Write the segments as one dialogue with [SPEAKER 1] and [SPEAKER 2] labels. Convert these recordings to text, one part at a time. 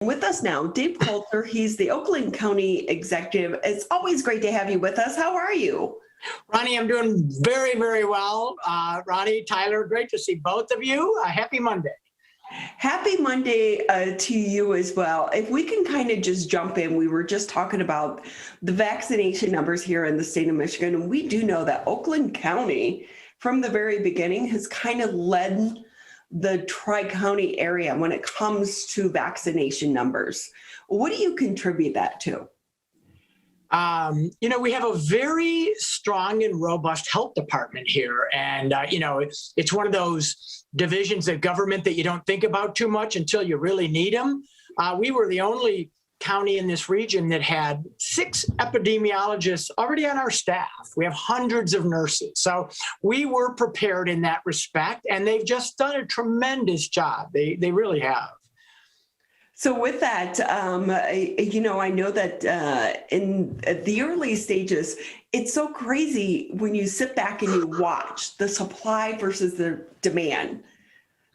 [SPEAKER 1] With us now, Dave Coulter. He's the Oakland County Executive. It's always great to have you with us. How are you?
[SPEAKER 2] Ronnie, I'm doing very, very well. Ronnie, Tyler, great to see both of you. Happy Monday.
[SPEAKER 1] Happy Monday to you as well. If we can kind of just jump in, we were just talking about the vaccination numbers here in the state of Michigan. And we do know that Oakland County, from the very beginning, has kind of led the Tri-County area when it comes to vaccination numbers. What do you contribute that to?
[SPEAKER 2] We have a very strong and robust health department here. And, it's one of those divisions of government that you don't think about too much until you really need them. We were the only county in this region that had 6 epidemiologists already on our staff. We have hundreds of nurses. So we were prepared in that respect, and they've just done a tremendous job. They really have.
[SPEAKER 1] So with that, I know that in the early stages, it's so crazy when you sit back and you watch the supply versus the demand,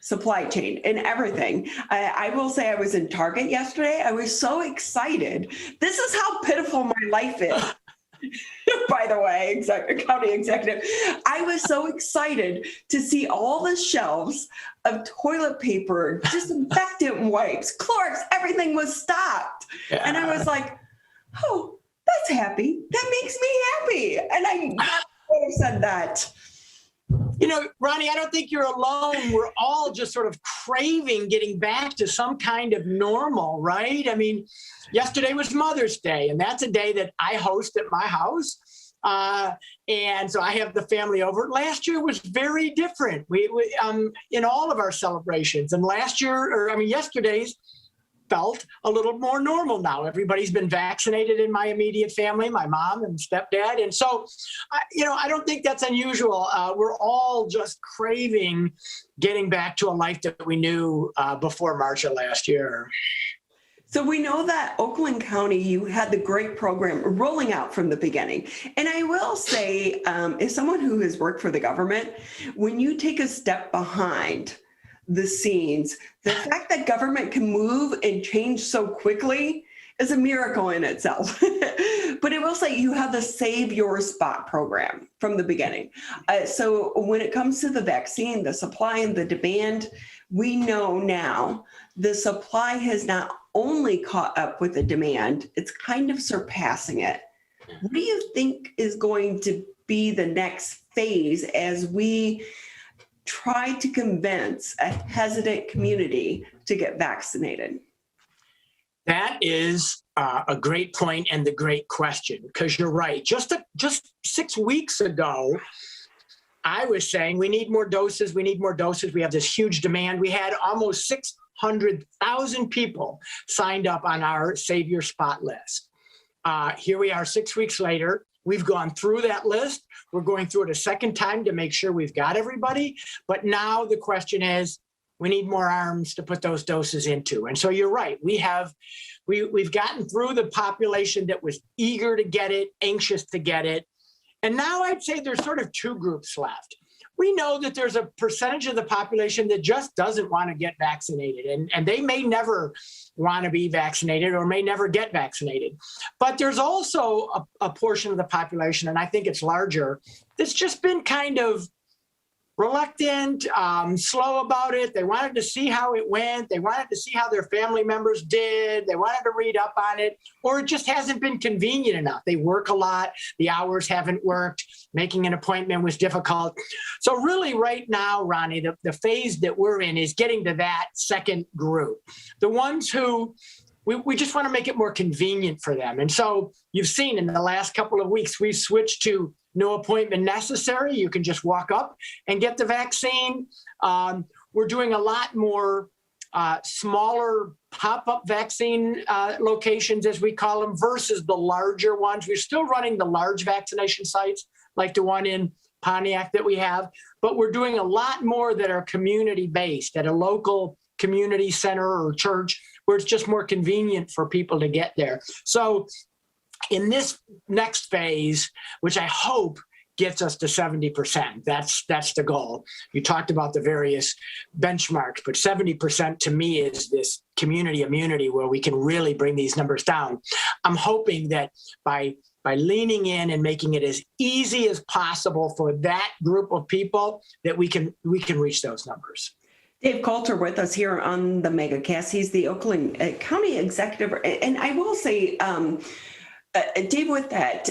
[SPEAKER 1] supply chain and everything. I will say I was in Target yesterday. I was so excited. This is how pitiful my life is. By the way, county executive, I was so excited to see all the shelves of toilet paper, disinfectant wipes, Clorox, everything was stocked. Yeah. And I was like, oh, that's happy. That makes me happy. And I would have said that.
[SPEAKER 2] Ronnie, I don't think you're alone. We're all just sort of craving getting back to some kind of normal, right? I mean, yesterday was Mother's Day, and that's a day that I host at my house. And so I have the family over. Last year was very different. We in all of our celebrations. And yesterday's felt a little more normal now. Everybody's been vaccinated in my immediate family, my mom and stepdad. And so, I don't think that's unusual. We're all just craving getting back to a life that we knew before March of last year.
[SPEAKER 1] So we know that Oakland County, you had the great program rolling out from the beginning. And I will say, as someone who has worked for the government, when you take a step behind the scenes, the fact that government can move and change so quickly is a miracle in itself. But I will say you have the Save Your Spot program from the beginning. So when it comes to the vaccine, the supply and the demand, we know now the supply has not only caught up with the demand, it's kind of surpassing it. What do you think is going to be the next phase as we try to convince a hesitant community to get vaccinated?
[SPEAKER 2] That is a great point and the great question, because you're right. Just 6 weeks ago, I was saying we need more doses. We need more doses. We have this huge demand. We had almost 600,000 people signed up on our Save Your Spot list. Here we are 6 weeks later. We've gone through that list. We're going through it a second time to make sure we've got everybody. But now the question is, we need more arms to put those doses into. And so you're right. We've gotten through the population that was eager to get it, anxious to get it. And now I'd say there's sort of 2 groups left. We know that there's a percentage of the population that just doesn't want to get vaccinated, and they may never want to be vaccinated or may never get vaccinated. But there's also a portion of the population, and I think it's larger, that's just been kind of reluctant, slow about it. They wanted to see how it went. They wanted to see how their family members did. They wanted to read up on it, or it just hasn't been convenient enough. They work a lot. The hours haven't worked. Making an appointment was difficult. So really right now, Ronnie, the phase that we're in is getting to that second group, the ones who we just want to make it more convenient for them. And so you've seen in the last couple of weeks, we've switched to no appointment necessary. You can just walk up and get the vaccine. We're doing a lot more smaller pop-up vaccine locations, as we call them, versus the larger ones. We're still running the large vaccination sites, like the one in Pontiac that we have, but we're doing a lot more that are community-based at a local community center or church where it's just more convenient for people to get there. So in this next phase, which I hope gets us to 70%. That's the goal. You talked about the various benchmarks, but 70% to me is this community immunity where we can really bring these numbers down. I'm hoping that by leaning in and making it as easy as possible for that group of people, that we can reach those numbers.
[SPEAKER 1] Dave Coulter with us here on the MegaCast. He's the Oakland County Executive. And I will say, Dave, with that,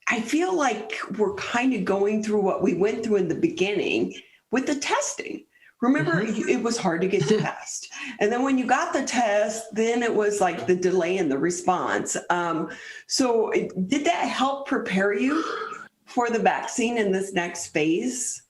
[SPEAKER 1] I feel like we're kind of going through what we went through in the beginning with the testing. Remember, it was hard to get the test. And then when you got the test, then it was like the delay in the response. So did that help prepare you for the vaccine in this next phase?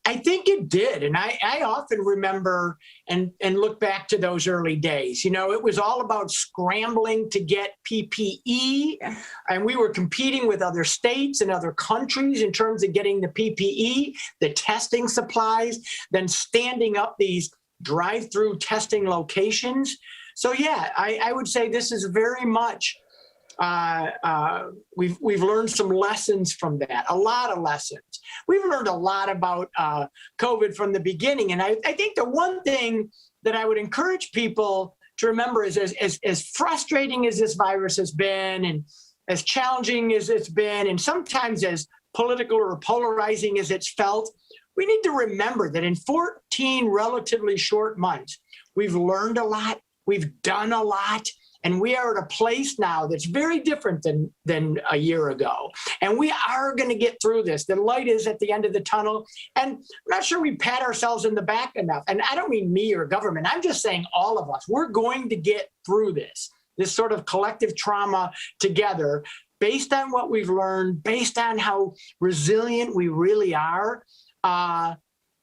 [SPEAKER 2] I think it did. And I often remember and look back to those early days. You know, it was all about scrambling to get PPE. Yeah. And we were competing with other states and other countries in terms of getting the PPE, the testing supplies, then standing up these drive-through testing locations. So, yeah, I would say this is very much we've learned some lessons from that, a lot of lessons. We've learned a lot about COVID from the beginning. And I think the one thing that I would encourage people to remember is as frustrating as this virus has been and as challenging as it's been, and sometimes as political or polarizing as it's felt, we need to remember that in 14 relatively short months, we've learned a lot, we've done a lot, and we are at a place now that's very different than a year ago. And we are going to get through this. The light is at the end of the tunnel. And I'm not sure we pat ourselves in the back enough. And I don't mean me or government. I'm just saying all of us. We're going to get through this sort of collective trauma together based on what we've learned, based on how resilient we really are.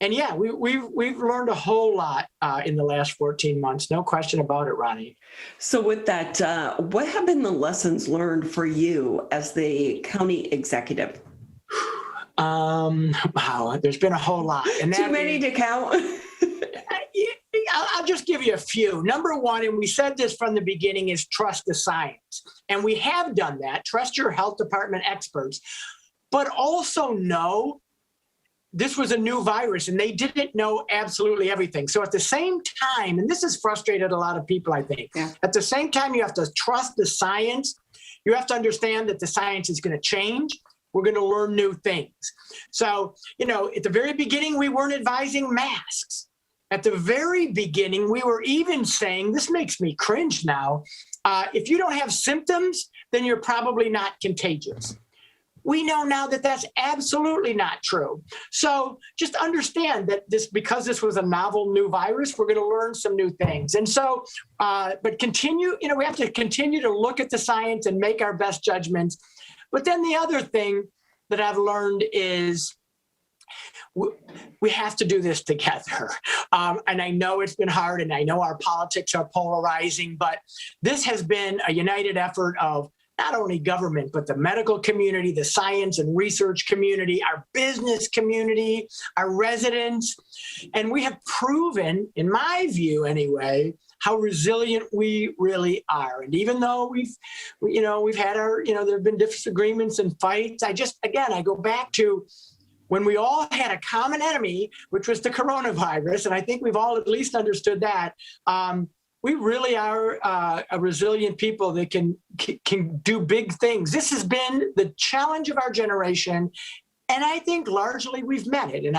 [SPEAKER 2] And yeah, we've learned a whole lot in the last 14 months. No question about it, Ronnie.
[SPEAKER 1] So with that, what have been the lessons learned for you as the county executive?
[SPEAKER 2] Wow, there's been a whole lot. And
[SPEAKER 1] too many to count.
[SPEAKER 2] I'll just give you a few. Number one, and we said this from the beginning, is trust the science. And we have done that. Trust your health department experts, but also know this was a new virus and they didn't know absolutely everything. So at the same time, and this has frustrated a lot of people, I think, at the same time, you have to trust the science. You have to understand that the science is going to change. We're going to learn new things. So, you know, at the very beginning, we weren't advising masks. At the very beginning, we were even saying, this makes me cringe now, if you don't have symptoms, then you're probably not contagious. We know now that that's absolutely not true. So just understand that because this was a novel new virus, we're going to learn some new things. And so, but continue, you know, we have to continue to look at the science and make our best judgments. But then the other thing that I've learned is we have to do this together. And I know it's been hard and I know our politics are polarizing, but this has been a united effort of not only government, but the medical community, the science and research community, our business community, our residents. And we have proven, in my view anyway, how resilient we really are. And even though we've had our, there have been disagreements and fights, I go back to when we all had a common enemy, which was the coronavirus. And I think we've all at least understood that. We really are a resilient people that can do big things. This has been the challenge of our generation, and I think largely we've met it, and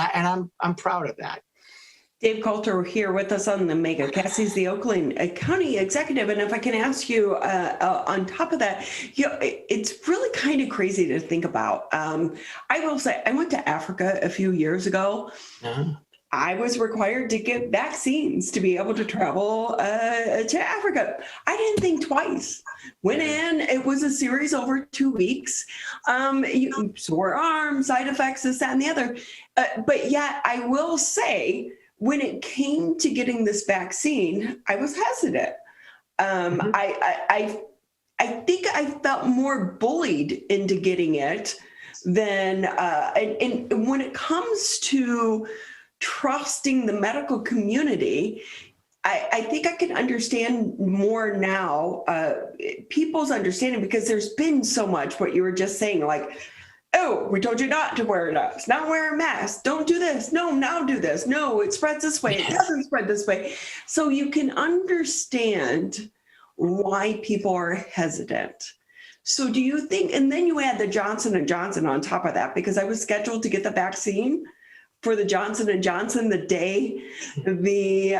[SPEAKER 2] I'm proud of that.
[SPEAKER 1] Dave Coulter here with us on the MegaCast. He's the Oakland County Executive, and if I can ask you on top of that, it's really kind of crazy to think about. I will say, I went to Africa a few years ago. Uh-huh. I was required to get vaccines to be able to travel to Africa. I didn't think twice. Went in, it was a series over 2 weeks. Sore arms, side effects, this, that, and the other. But yet I will say, when it came to getting this vaccine, I was hesitant. I think I felt more bullied into getting it than, and when it comes to trusting the medical community, I think I can understand more now, people's understanding, because there's been so much, what you were just saying, like Oh, we told you not to wear a mask, not wear a mask, don't do this, no, now do this, no, it spreads this way, it doesn't spread this way. So you can understand why people are hesitant. So do you think, and then you add the Johnson & Johnson on top of that, because I was scheduled to get the vaccine for the Johnson & Johnson the day the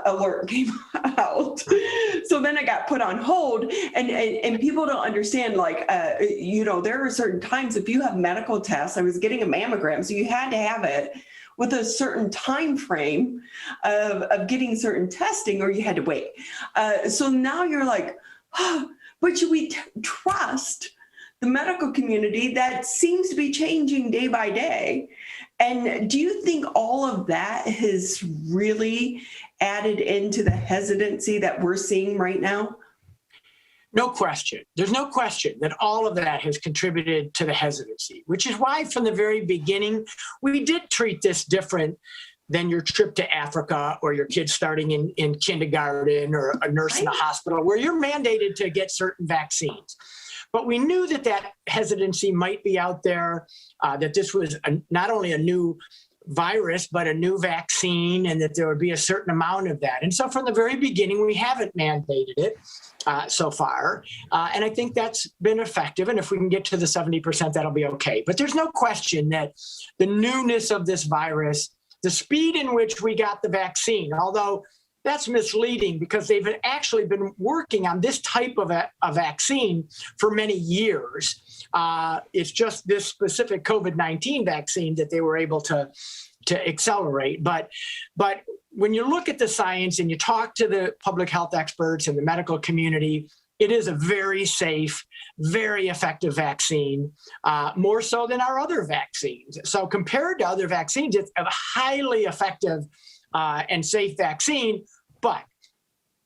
[SPEAKER 1] alert came out. So then I got put on hold, and people don't understand, like, there are certain times if you have medical tests, I was getting a mammogram, so you had to have it with a certain time frame of getting certain testing, or you had to wait. So now you're like, oh, but should we trust the medical community that seems to be changing day by day? And do you think all of that has really added into the hesitancy that we're seeing right now?
[SPEAKER 2] No question. There's no question that all of that has contributed to the hesitancy, which is why from the very beginning, we did treat this different than your trip to Africa or your kids starting in kindergarten or a nurse in a hospital, where you're mandated to get certain vaccines. But we knew that that hesitancy might be out there, that this was not only a new virus, but a new vaccine, and that there would be a certain amount of that. And so from the very beginning, we haven't mandated it so far. And I think that's been effective. And if we can get to the 70%, that'll be okay. But there's no question that the newness of this virus, the speed in which we got the vaccine, although that's misleading because they've actually been working on this type of a vaccine for many years. It's just this specific COVID-19 vaccine that they were able to accelerate. But when you look at the science and you talk to the public health experts and the medical community, it is a very safe, very effective vaccine, more so than our other vaccines. So compared to other vaccines, it's a highly effective and safe vaccine, but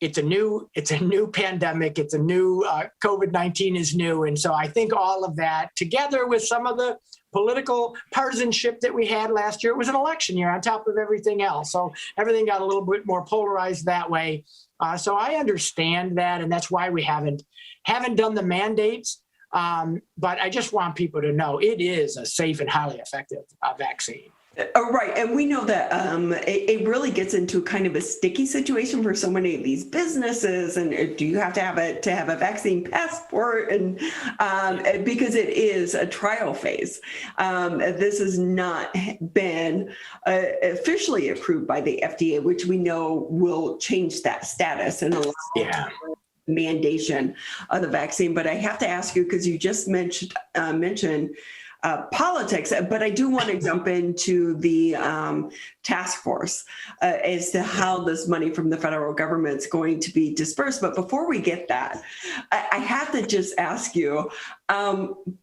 [SPEAKER 2] it's a new pandemic. It's a new COVID-19 is new. And so I think all of that, together with some of the political partisanship that we had last year, it was an election year on top of everything else. So everything got a little bit more polarized that way. So I understand that, and that's why we haven't done the mandates. But I just want people to know it is a safe and highly effective vaccine.
[SPEAKER 1] Oh, right. And we know that it really gets into kind of a sticky situation for so many of these businesses. And do you have to have a vaccine passport? And because it is a trial phase. This has not been officially approved by the FDA, which we know will change that status and allow mandation of the vaccine. But I have to ask you, because you just mentioned politics, but I do want to jump into the task force as to how this money from the federal government is going to be dispersed. But before we get that, I have to just ask you,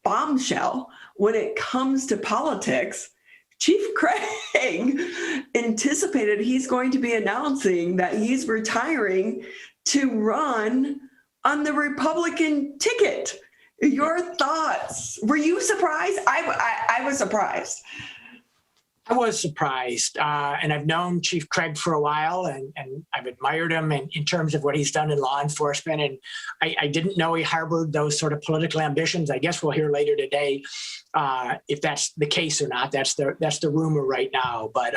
[SPEAKER 1] bombshell, when it comes to politics, Chief Craig anticipated he's going to be announcing that he's retiring to run on the Republican ticket. Your thoughts? Were you surprised? I was surprised.
[SPEAKER 2] I was surprised. And I've known Chief Craig for a while, and I've admired him in terms of what he's done in law enforcement. And I didn't know he harbored those sort of political ambitions. I guess we'll hear later today if that's the case or not. That's the rumor right now. But,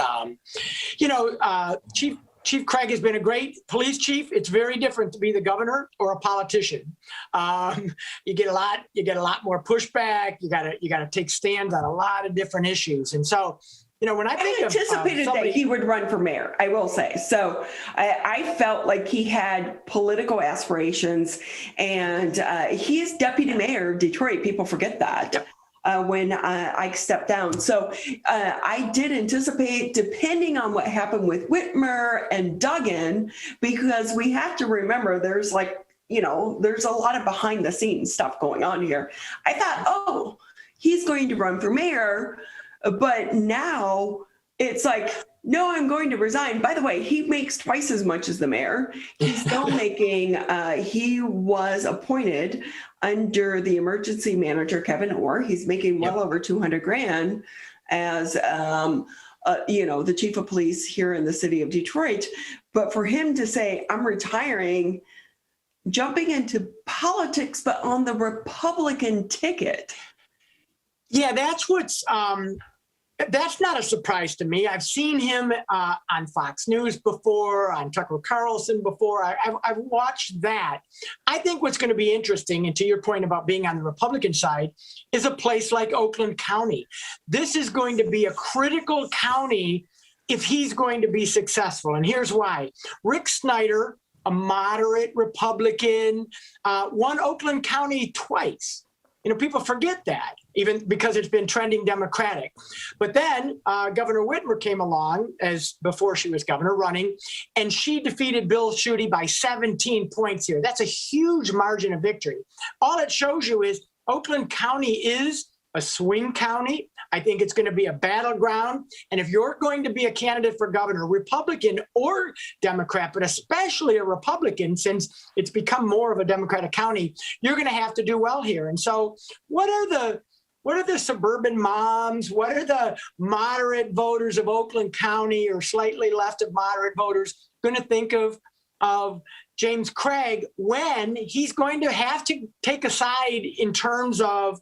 [SPEAKER 2] Chief Craig has been a great police chief. It's very different to be the governor or a politician. You get a lot more pushback. You gotta take stands on a lot of different issues. And so, when I think
[SPEAKER 1] anticipated that he would run for mayor, I will say. So I felt like he had political aspirations, and he is deputy mayor of Detroit. People forget that. Yep. When I stepped down. So I did anticipate, depending on what happened with Whitmer and Duggan, because we have to remember there's there's a lot of behind the scenes stuff going on here. I thought, oh, he's going to run for mayor, but now it's like, no, I'm going to resign. By the way, he makes twice as much as the mayor. He's still making, he was appointed under the emergency manager, Kevin Orr. He's making well over $200,000 as, the chief of police here in the city of Detroit. But for him to say, I'm retiring, jumping into politics, but on the Republican ticket.
[SPEAKER 2] Yeah, that's not a surprise to me. I've seen him on Fox News before, on Tucker Carlson before. I've watched that. I think what's going to be interesting, and to your point about being on the Republican side, is a place like Oakland County. This is going to be a critical county if he's going to be successful. And here's why. Rick Snyder, a moderate Republican, won Oakland County twice. People forget that, even because it's been trending Democratic. But then Governor Whitmer came along before she was governor running, and she defeated Bill Schuette by 17 points here. That's a huge margin of victory. All it shows you is Oakland County is a swing county. I think it's going to be a battleground. And if you're going to be a candidate for governor, Republican or Democrat, but especially a Republican, since it's become more of a Democratic county, you're going to have to do well here. And so what are the suburban moms? What are the moderate voters of Oakland County or slightly left of moderate voters going to think of James Craig when he's going to have to take a side in terms of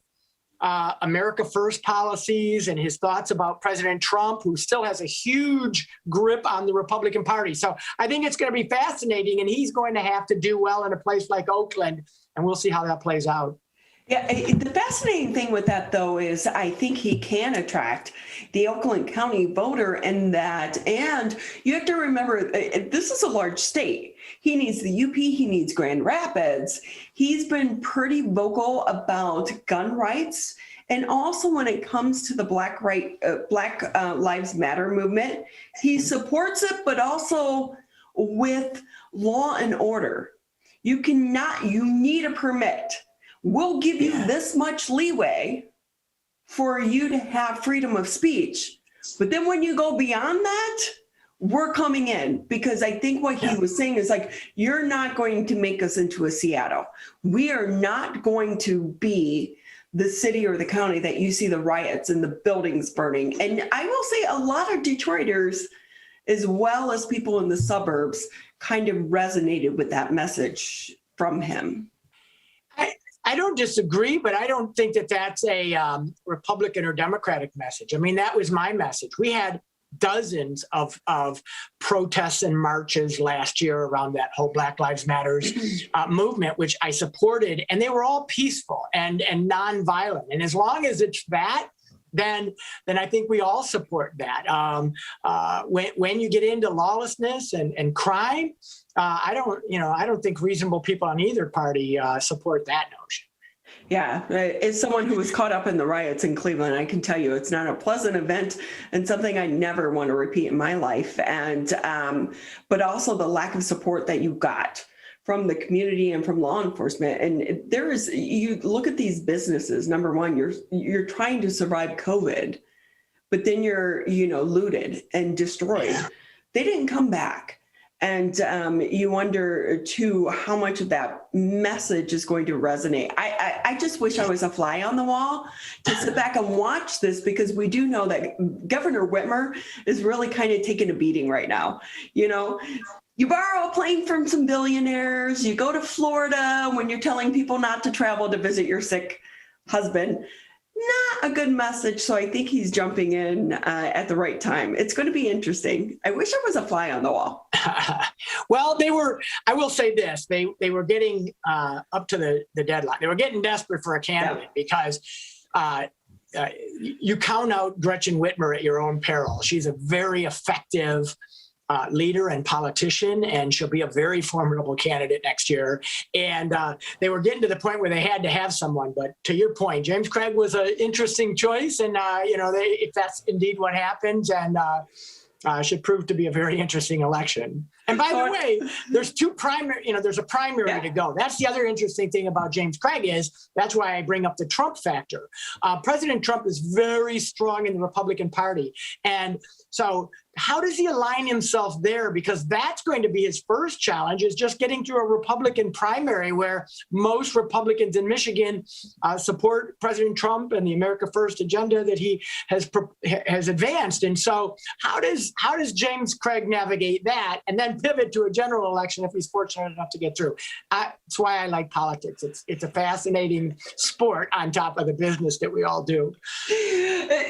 [SPEAKER 2] America First policies and his thoughts about President Trump, who still has a huge grip on the Republican Party? So I think it's going to be fascinating, and he's going to have to do well in a place like Oakland, and we'll see how that plays out.
[SPEAKER 1] Yeah, the fascinating thing with that, though, is I think he can attract the Oakland County voter, and you have to remember, this is a large state. He needs the UP, he needs Grand Rapids. He's been pretty vocal about gun rights. And also when it comes to the Black Lives Matter movement, he supports it, but also with law and order. You need a permit. We'll give you this much leeway for you to have freedom of speech. But then when you go beyond that, we're coming in, because I think what he was saying is like, you're not going to make us into a Seattle. We are not going to be the city or the county that you see the riots and the buildings burning. And I will say a lot of Detroiters, as well as people in the suburbs, kind of resonated with that message from him.
[SPEAKER 2] I don't disagree, but I don't think that that's a Republican or Democratic message. I mean, that was my message. We had dozens of protests and marches last year around that whole Black Lives Matters movement, which I supported, and they were all peaceful and nonviolent. And as long as it's that, then I think we all support that. When you get into lawlessness and crime, I don't think reasonable people on either party support that notion.
[SPEAKER 1] Yeah, as someone who was caught up in the riots in Cleveland, I can tell you it's not a pleasant event and something I never want to repeat in my life. And but also the lack of support that you got from the community and from law enforcement. And you look at these businesses. Number one, you're trying to survive COVID, but then you're looted and destroyed. They didn't come back. And you wonder, too, how much of that message is going to resonate. I just wish I was a fly on the wall to sit back and watch this, because we do know that Governor Whitmer is really kind of taking a beating right now. You borrow a plane from some billionaires, you go to Florida when you're telling people not to travel to visit your sick husband. Not a good message. So I think he's jumping in at the right time. It's going to be interesting. I wish I was a fly on the wall.
[SPEAKER 2] Well, I will say this, they were getting up to the deadline. They were getting desperate for a candidate because you count out Gretchen Whitmer at your own peril. She's a very effective leader and politician, and she'll be a very formidable candidate next year. And they were getting to the point where they had to have someone. But to your point, James Craig was an interesting choice, and if that's indeed what happens, and should prove to be a very interesting election. And by the way, there's there's a primary to go. That's the other interesting thing about James Craig is that's why I bring up the Trump factor. President Trump is very strong in the Republican Party. And so how does he align himself there? Because that's going to be his first challenge, is just getting through a Republican primary where most Republicans in Michigan support President Trump and the America First agenda that he has advanced. And so how does James Craig navigate that? And then then pivot to a general election if he's fortunate enough to get through. That's why I like politics. It's a fascinating sport on top of the business that we all do.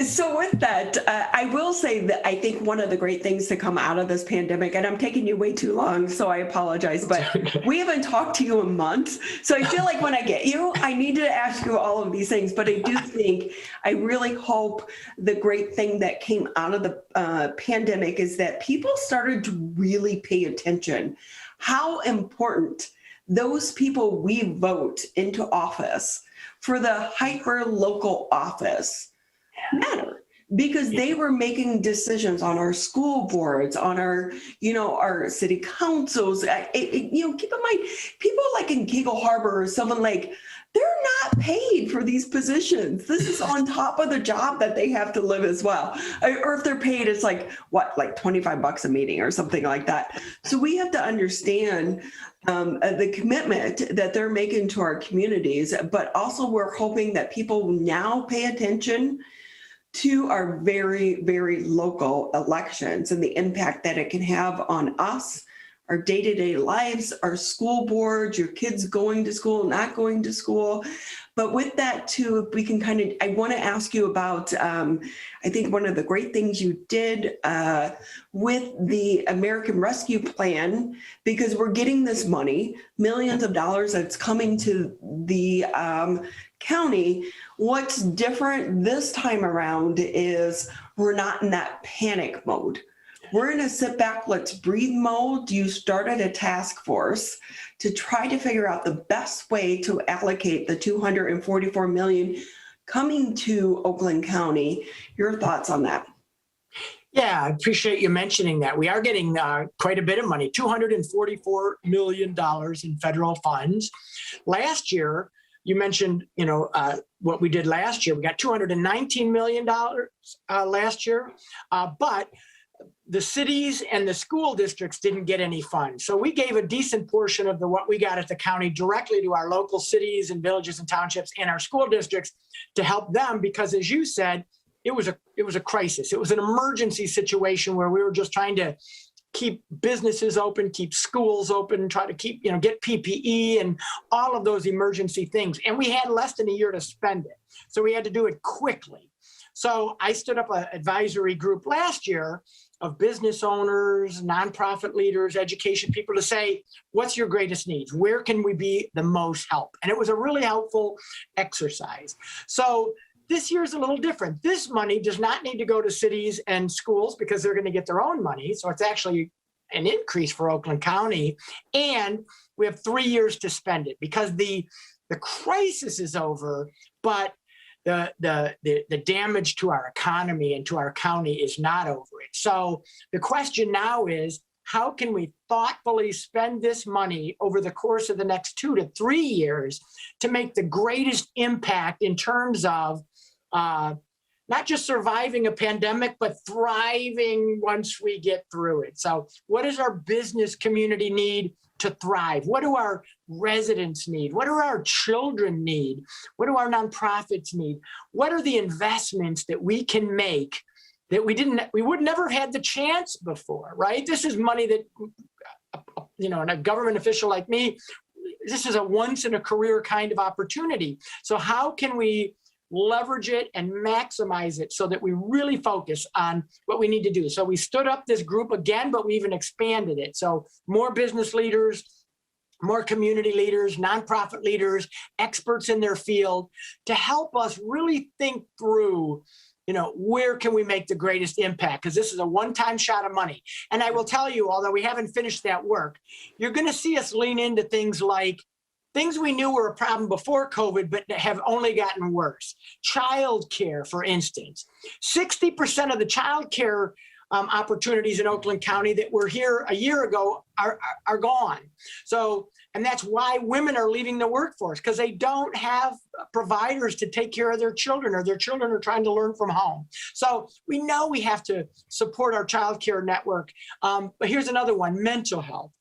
[SPEAKER 1] So with that, I will say that I think one of the great things to come out of this pandemic, and I'm taking you way too long, so I apologize, but we haven't talked to you in months. So I feel like when I get you, I need to ask you all of these things, but I do think, I really hope the great thing that came out of the pandemic is that people started to really pay attention how important those people we vote into office for the hyper local office matter, because they were making decisions on our school boards, on our, our city councils. Keep in mind, people like in Kegel Harbor or Sylvan Lake, they're not paid for these positions. This is on top of the job that they have to live as well. Or if they're paid, it's like $25 a meeting or something like that. So we have to understand the commitment that they're making to our communities, but also we're hoping that people now pay attention to our very, very local elections and the impact that it can have on us, our day-to-day lives, our school boards, your kids going to school, not going to school. But with that too, we can I want to ask you about, I think one of the great things you did with the American Rescue Plan, because we're getting this money, millions of dollars that's coming to the county. What's different this time around is we're not in that panic mode. We're in a sit back, let's breathe mode. You started a task force to try to figure out the best way to allocate the $244 million coming to Oakland County. Your thoughts on that?
[SPEAKER 2] Yeah, I appreciate you mentioning that. We are getting quite a bit of money, $244 million in federal funds. Last year, you mentioned, what we did last year. We got $219 million last year, but the cities and the school districts didn't get any funds. So we gave a decent portion of what we got at the county directly to our local cities and villages and townships and our school districts to help them, because as you said, it was a crisis. It was an emergency situation where we were just trying to keep businesses open, keep schools open, try to keep, get PPE and all of those emergency things. And we had less than a year to spend it. So we had to do it quickly. So I stood up an advisory group last year of business owners, nonprofit leaders, education people to say, what's your greatest needs? Where can we be the most help? And it was a really helpful exercise. So this year's a little different. This money does not need to go to cities and schools because they're going to get their own money. So it's actually an increase for Oakland County. And we have 3 years to spend it because the crisis is over, but the damage to our economy and to our county is not over it. So the question now is, how can we thoughtfully spend this money over the course of the next 2 to 3 years to make the greatest impact in terms of not just surviving a pandemic, but thriving once we get through it? So what does our business community need to thrive? What do our residents need? What do our children need? What do our nonprofits need? What are the investments that we can make that we would never have had the chance before, right? This is money that, and a government official like me, this is a once in a career kind of opportunity. So how can we leverage it and maximize it so that we really focus on what we need to do? So we stood up this group again, but we even expanded it. So more business leaders, more community leaders, nonprofit leaders, experts in their field to help us really think through, where can we make the greatest impact? Because this is a one-time shot of money. And I will tell you, although we haven't finished that work, you're going to see us lean into things like things we knew were a problem before COVID, but have only gotten worse. Child care, for instance. 60% of the child care opportunities in Oakland County that were here a year ago are gone. So, and that's why women are leaving the workforce, because they don't have providers to take care of their children, or their children are trying to learn from home. So we know we have to support our child care network. But here's another one, mental health.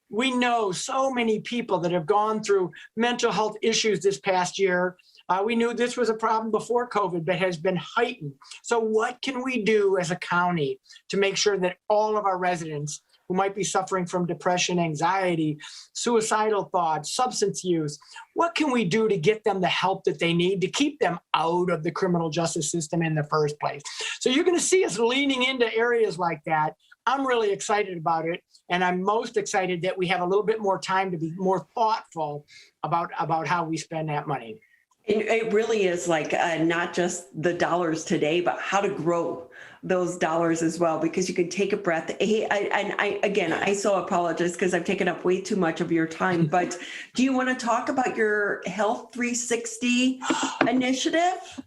[SPEAKER 2] We know so many people that have gone through mental health issues this past year. We knew this was a problem before COVID, but has been heightened. So what can we do as a county to make sure that all of our residents who might be suffering from depression, anxiety, suicidal thoughts, substance use. What can we do to get them the help that they need to keep them out of the criminal justice system in the first place? So you're going to see us leaning into areas like that. I'm really excited about it. And I'm most excited that we have a little bit more time to be more thoughtful about how we spend that money.
[SPEAKER 1] It really is like not just the dollars today, but how to grow those dollars as well, because you can take a breath. Hey, I so apologize because I've taken up way too much of your time, but do you want to talk about your Health 360 initiative?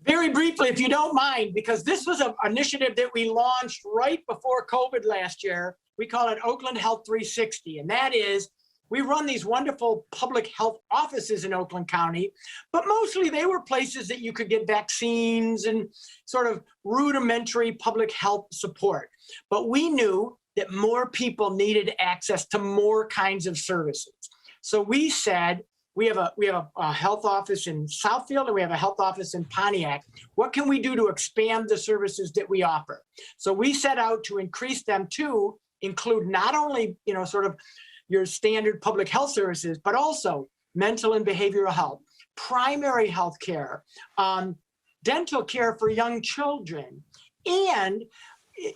[SPEAKER 2] Very briefly, if you don't mind, because this was an initiative that we launched right before COVID last year. We call it Oakland Health 360, and that is, we run these wonderful public health offices in Oakland County, but mostly they were places that you could get vaccines and sort of rudimentary public health support. But we knew that more people needed access to more kinds of services. So we said, we have a health office in Southfield and we have a health office in Pontiac. What can we do to expand the services that we offer? So we set out to increase them to include not only, sort of your standard public health services, but also mental and behavioral health, primary health care, dental care for young children, and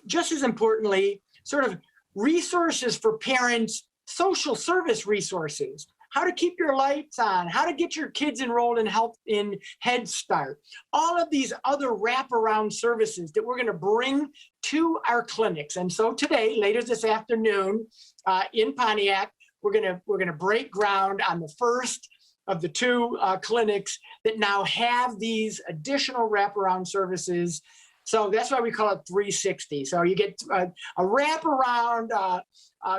[SPEAKER 2] just as importantly, sort of resources for parents, social service resources, how to keep your lights on, how to get your kids enrolled in Head Start, all of these other wraparound services that we're going to bring to our clinics. And so today, later this afternoon, in Pontiac, we're going to break ground on the first of the two clinics that now have these additional wraparound services. So that's why we call it 360. So you get a wraparound,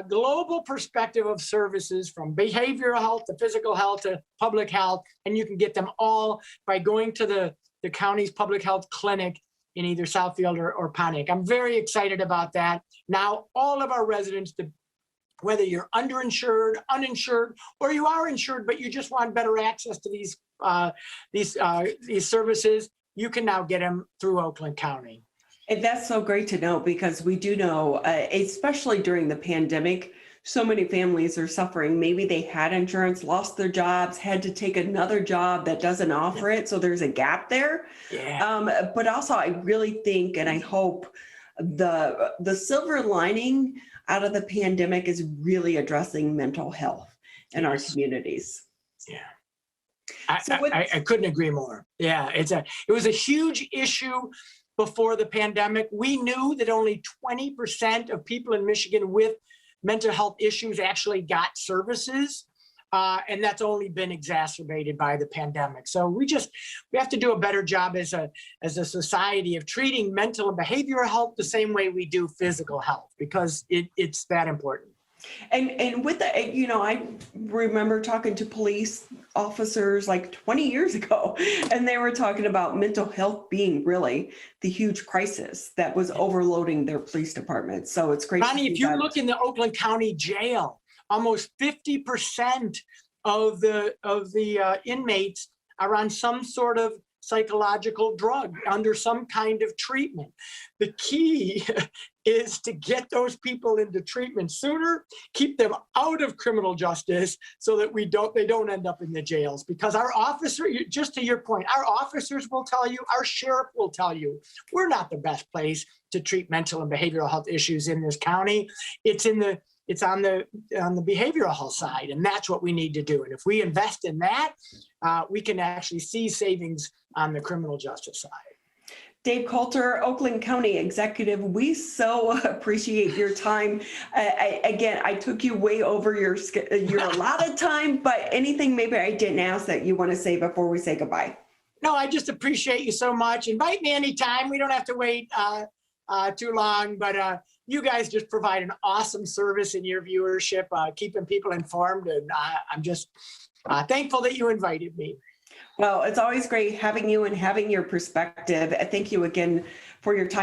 [SPEAKER 2] global perspective of services from behavioral health to physical health to public health, and you can get them all by going to the county's public health clinic in either Southfield or Pontiac. I'm very excited about that. Now, all of our residents, whether you're underinsured, uninsured, or you are insured, but you just want better access to these services, you can now get them through Oakland County.
[SPEAKER 1] And that's so great to know, because we do know, especially during the pandemic, so many families are suffering. Maybe they had insurance, lost their jobs, had to take another job that doesn't offer it. So there's a gap there.
[SPEAKER 2] Yeah.
[SPEAKER 1] But also, I really think, and I hope the silver lining out of the pandemic is really addressing mental health in our communities.
[SPEAKER 2] Yeah. I couldn't agree more. Yeah, it was a huge issue before the pandemic. We knew that only 20% of people in Michigan with mental health issues actually got services, and that's only been exacerbated by the pandemic. So we have to do a better job as a society of treating mental and behavioral health the same way we do physical health, because it's that important.
[SPEAKER 1] And with that, I remember talking to police officers like 20 years ago, and they were talking about mental health being really the huge crisis that was overloading their police department. So it's great.
[SPEAKER 2] Ronnie, if you look in the Oakland County Jail, almost 50% of the inmates are on some sort of psychological drug, under some kind of treatment. The key is to get those people into treatment sooner, keep them out of criminal justice so that they don't end up in the jails. Because our officer, just to your point, our officers will tell you, our sheriff will tell you, we're not the best place to treat mental and behavioral health issues in this county. It's on the behavioral health side, and that's what we need to do. And if we invest in that, we can actually see savings on the criminal justice side.
[SPEAKER 1] Dave Coulter, Oakland County Executive, we so appreciate your time. I took you way over your allotted time, but anything maybe I didn't ask that you want to say before we say goodbye?
[SPEAKER 2] No, I just appreciate you so much. Invite me anytime. We don't have to wait too long, but you guys just provide an awesome service in your viewership, keeping people informed, and I'm just thankful that you invited me.
[SPEAKER 1] Well, it's always great having you and having your perspective. Thank you again for your time.